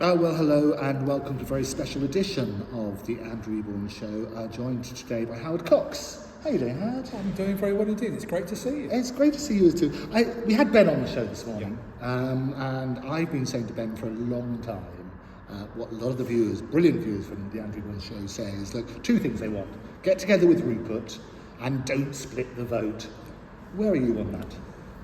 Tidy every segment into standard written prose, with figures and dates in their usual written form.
Well, hello and welcome to a very special edition of the Andrew Eborn Show, joined today by Howard Cox. How are you doing, Howard? I'm doing very well indeed. It's great to see you. It's great to see you too. We had Ben on the show this morning, and I've been saying to Ben for a long time, what a lot of the viewers, brilliant viewers from the Andrew Eborn Show say is, look, two things they want. Get together with Rupert and don't split the vote. Where are you on that?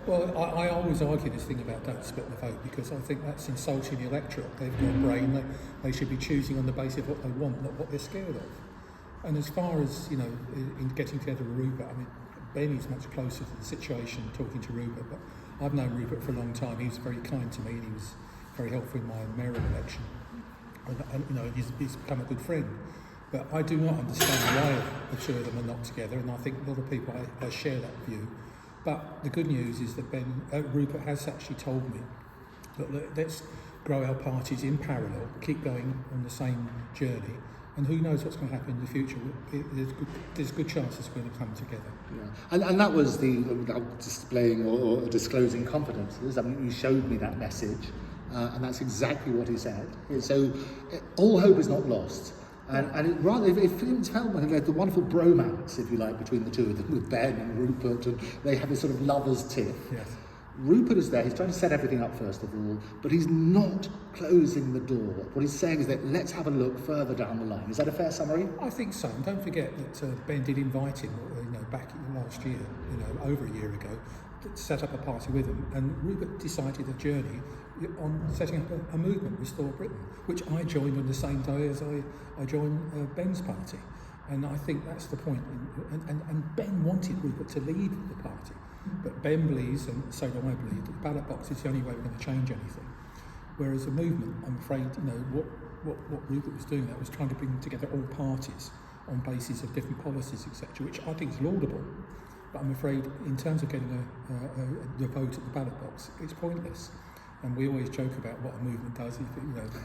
Well, I always argue this thing about don't split the vote because I think that's insulting the electorate. They've got a brain. They should be choosing on the basis of what they want, not what they're scared of. And as far as, you know, in getting together with Rupert, I mean, Ben is much closer to the situation talking to Rupert, but I've known Rupert for a long time. He was very kind to me and he was very helpful in my mayoral election. And you know, he's become a good friend. But I do not understand why the two of them are not together, and I think a lot of people I share that view. But the good news is that Rupert has actually told me that let's grow our parties in parallel, keep going on the same journey, and who knows what's going to happen in the future. There's a good chance it's going to come together. Yeah. And that was the displaying or disclosing confidences. I mean, you showed me that message, and that's exactly what he said. So all hope is not lost. And it felt like the wonderful bromance, if you like, between the two of them, with Ben and Rupert, and they have this sort of lover's tiff. Yes. Rupert is there, he's trying to set everything up first of all, but he's not closing the door. What he's saying is that let's have a look further down the line. Is that a fair summary? I think so. And don't forget that Ben did invite him, back last year, over a year ago, to set up a party with him. And Rupert decided a journey on setting up a movement, Restore Britain, which I joined on the same day as I joined Ben's party. And I think that's the point. And Ben wanted Rupert to lead the party. But Ben believes, and so do I believe, that the ballot box is the only way we're going to change anything. Whereas a movement, I'm afraid, what Rupert was doing, that was trying to bring together all parties on basis of different policies, etc., which I think is laudable. But I'm afraid, in terms of getting the vote at the ballot box, it's pointless. And we always joke about what a movement does.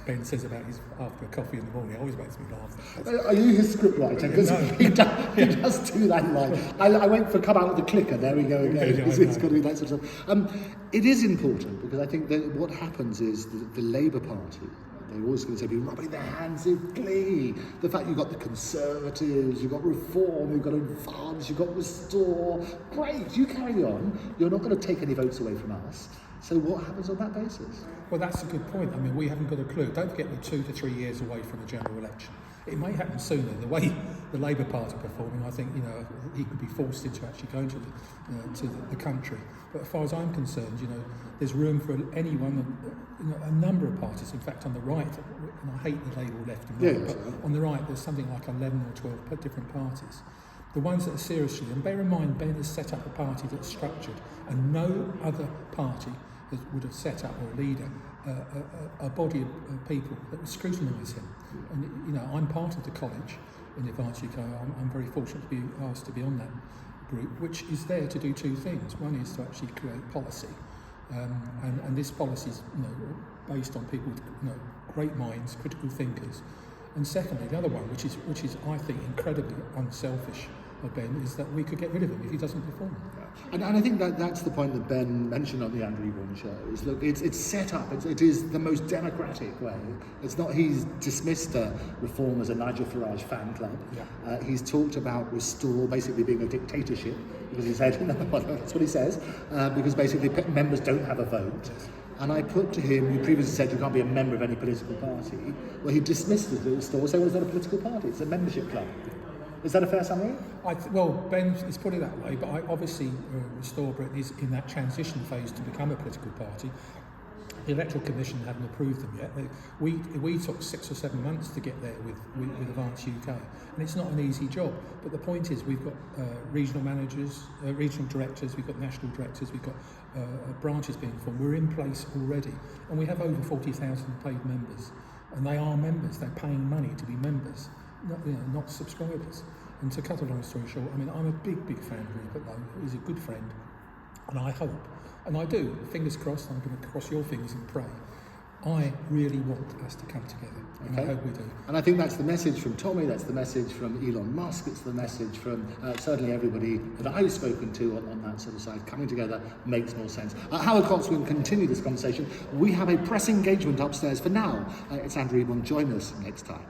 Ben says about his after a coffee in the morning, it always makes me laugh. Are you his scriptwriter? Because he does do that line. I went for come out with the clicker, there we go again. It's got to be that sort of stuff. It is important because I think that what happens is the Labour Party, they're always going to be rubbing their hands in glee. The fact you've got the Conservatives, you've got Reform, you've got Advance, you've got Restore. Great, you carry on. You're not going to take any votes away from us. So what happens on that basis? Well, that's a good point. I mean, we haven't got a clue. Don't forget we're 2 to 3 years away from the general election. It may happen sooner. The way the Labour Party are performing, I think, he could be forced into actually going to the country. But as far as I'm concerned, there's room for anyone, a number of parties. In fact, on the right, and I hate the label left and right, but on the right, there's something like 11 or 12 different parties. The ones that are seriously, and bear in mind, Ben has set up a party that's structured, and no other party would have set up, or a leader, a body of people that would scrutinise him. And I'm part of the college in Advance UK. I'm very fortunate to be asked to be on that group, which is there to do two things. One is to actually create policy, and this policy is based on people with great minds, critical thinkers. And secondly, the other one, which is I think incredibly unselfish of Ben, is that we could get rid of him if he doesn't perform. And I think that's the point that Ben mentioned on the Andrew Eborn Show. Is look, it's set up. It is the most democratic way. It's not. He's dismissed Reform as a Nigel Farage fan club. Yeah. He's talked about Restore basically being a dictatorship because he said that's what he says because basically members don't have a vote. And I put to him, you previously said you can't be a member of any political party. Well, he dismissed it at Restore, saying, well, it's not a political party, it's a membership club. Is that a fair summary? Well, Ben has put it that way, but obviously Restore Britain is in that transition phase to become a political party. The Electoral Commission haven't approved them yet. We took 6 or 7 months to get there with Advance UK, and it's not an easy job. But the point is, we've got regional managers, regional directors, we've got national directors, we've got branches being formed. We're in place already, and we have over 40,000 paid members, and they are members. They're paying money to be members, not subscribers. And to cut a long story short, I mean, I'm a big fan of Rupert Lowe. He's a good friend, and I hope, and I do, fingers crossed, I'm going to cross your fingers and pray, I really want us to come together, and I hope we do. And I think that's the message from Tommy, that's the message from Elon Musk, it's the message from certainly everybody that I've spoken to on that sort of side. Coming together makes more sense. Howard Cox will continue this conversation. We have a press engagement upstairs for now. It's Andrew Eborn. Join us next time.